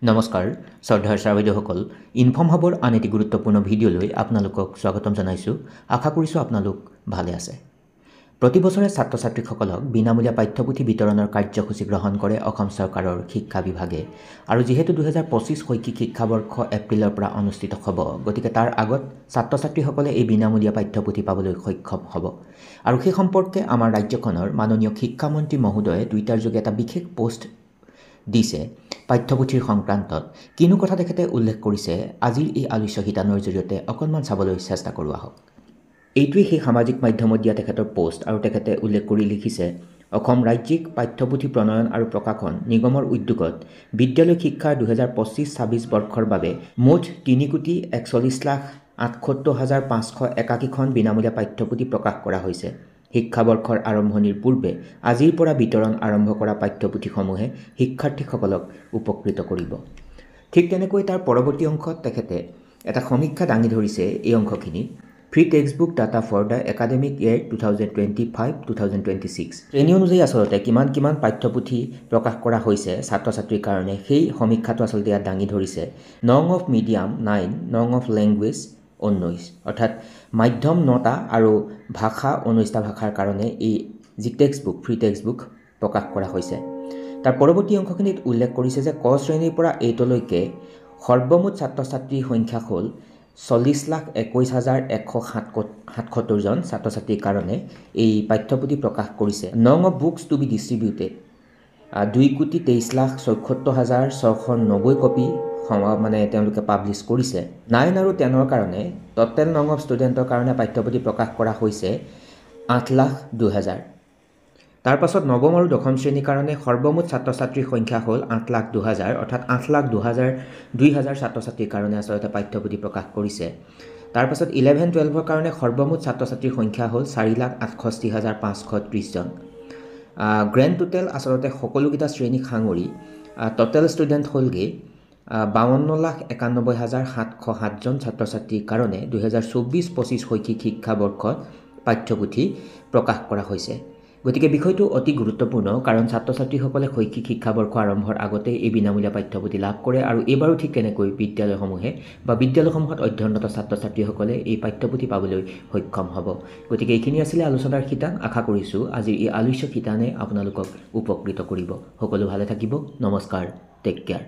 নমস্কাৰ শ্ৰদ্ধাৰ ছাৰ-বাইদেউসকল ইনফৰ্ম হাবৰ আন এটি গুৰুত্বপূৰ্ণ ভিডিঅ'লৈ আপোনালোকক স্বাগতম জনাইছোঁ। আশা কৰিছোঁ আপোনালোক ভালে আছে। প্ৰতি বছৰে ছাত্ৰ ছাত্ৰীসকলক বিনামূলীয়া পাঠ্যপুথি বিতৰণৰ কাৰ্যসূচী গ্ৰহণ কৰে অসম চৰকাৰৰ শিক্ষা বিভাগে। আৰু যিহেতু 2025 শৈক্ষিক শিক্ষাবৰ্ষ এপ্ৰিলৰ পৰা অনুষ্ঠিত হ'ব, গতিকে তাৰ আগত ছাত্ৰ ছাত্ৰীসকলে এই বিনামূলীয়া পাঠ্যপুথি পাবলৈ সক্ষম হ'ব। আৰু সেই সম্পৰ্কে আমাৰ ৰাজ্যখনৰ মাননীয় শিক্ষামন্ত্ৰী মহোদয়ে টুইটাৰ যোগে এটা বিশেষ পোষ্ট দিছে। পাঠ্যপুথিৰ সংক্ৰান্তত কিনো কথা তেখেতে উল্লেখ কৰিছে আজিৰ এই আলোচ্য শিতানৰ জৰিয়তে অকণমান চাবলৈ চেষ্টা কৰোঁ আহক। এইটোৱেই সেই সামাজিক মাধ্যমত দিয়া তেখেতৰ পোষ্ট আৰু তেখেতে উল্লেখ কৰি লিখিছে, অসম ৰাজ্যিক পাঠ্যপুথি প্ৰণয়ন আৰু প্ৰকাশন নিগমৰ উদ্যোগত বিদ্যালয় শিক্ষাৰ 2025-26 বৰ্ষৰ বাবে মুঠ 3,41,68,581খন বিনামূলীয়া পাঠ্যপুথি প্ৰকাশ কৰা হৈছে। শিক্ষাবৰ্ষৰ আৰম্ভণিৰ পূৰ্বে আজিৰ পৰা বিতৰণ আৰম্ভ কৰা পাঠ্যপুথিসমূহে শিক্ষাৰ্থীসকলক উপকৃত কৰিব। ঠিক তেনেকৈ তাৰ পৰৱৰ্তী অংশত তেখেতে এটা সমীক্ষা দাঙি ধৰিছে। এই অংশখিনি free textbook data for the academic year 2025-2026 শ্ৰেণী অনুযায়ী আচলতে কিমান পাঠ্যপুথি প্ৰকাশ কৰা হৈছে ছাত্ৰ ছাত্ৰীৰ কাৰণে, সেই সমীক্ষাটো আচলতে ইয়াত দাঙি ধৰিছে। নং অফ মিডিয়াম 9, নং অফ লেংগুৱেজ 19, অৰ্থাৎ মাধ্যম 9টা আৰু ভাষা 19টা ভাষাৰ কাৰণে এই যি টেক্সটবুক ফ্ৰী টেক্সটবুক প্ৰকাশ কৰা হৈছে। তাৰ পৰৱৰ্তী অংশখিনিত উল্লেখ কৰিছে যে ক শ্ৰেণীৰ পৰা 8লৈকে সৰ্বমুঠ ছাত্ৰ ছাত্ৰীৰ সংখ্যা হ'ল 40,21,177 জন ছাত্ৰ ছাত্ৰীৰ কাৰণে এই পাঠ্যপুথি প্ৰকাশ কৰিছে। নং of books to be distributed 2,23,74,690 copy তেওঁলোকে পাব্লিছ কৰিছে। 9 আৰু 10ৰ কাৰণে টোটেল নং অফ ষ্টুডেণ্টৰ কাৰণে পাঠ্যপুথি প্ৰকাশ কৰা হৈছে 8,02,000। তাৰ পাছত নৱম আৰু দশম শ্ৰেণীৰ কাৰণে সৰ্বমুঠ ছাত্ৰ ছাত্ৰীৰ সংখ্যা হ'ল 8,02,000, অৰ্থাৎ 8,02,000 ছাত্ৰ ছাত্ৰীৰ কাৰণে আচলতে পাঠ্যপুথি প্ৰকাশ কৰিছে। তাৰ পাছত 11-12ৰ কাৰণে সৰ্বমুঠ ছাত্ৰ ছাত্ৰীৰ সংখ্যা হ'ল 4,68,530 জন। গ্ৰেণ্ড টোটেল আচলতে সকলোকেইটা শ্ৰেণীক সাঙুৰি টোটেল ষ্টুডেণ্ট হ'লগৈ 52,91,707 জন ছাত্ৰ ছাত্ৰীৰ কাৰণে 2024-25 শৈক্ষিক শিক্ষাবৰ্ষত পাঠ্যপুথি প্ৰকাশ কৰা হৈছে। গতিকে বিষয়টো অতি গুৰুত্বপূৰ্ণ, কাৰণ ছাত্ৰ ছাত্ৰীসকলে শৈক্ষিক শিক্ষাবৰ্ষ আৰম্ভৰ আগতে এই বিনামূলীয়া পাঠ্যপুথি লাভ কৰে আৰু এইবাৰো ঠিক তেনেকৈ বিদ্যালয়সমূহত অধ্যয়নৰত ছাত্ৰ ছাত্ৰীসকলে এই পাঠ্যপুথি পাবলৈ সক্ষম হ'ব। গতিকে এইখিনি আছিলে আলোচনাৰ শিতান। আশা কৰিছোঁ আজিৰ এই আলোচ্য শিতানে আপোনালোকক উপকৃত কৰিব। সকলো ভালে থাকিব। নমস্কাৰ, টেক কেয়াৰ।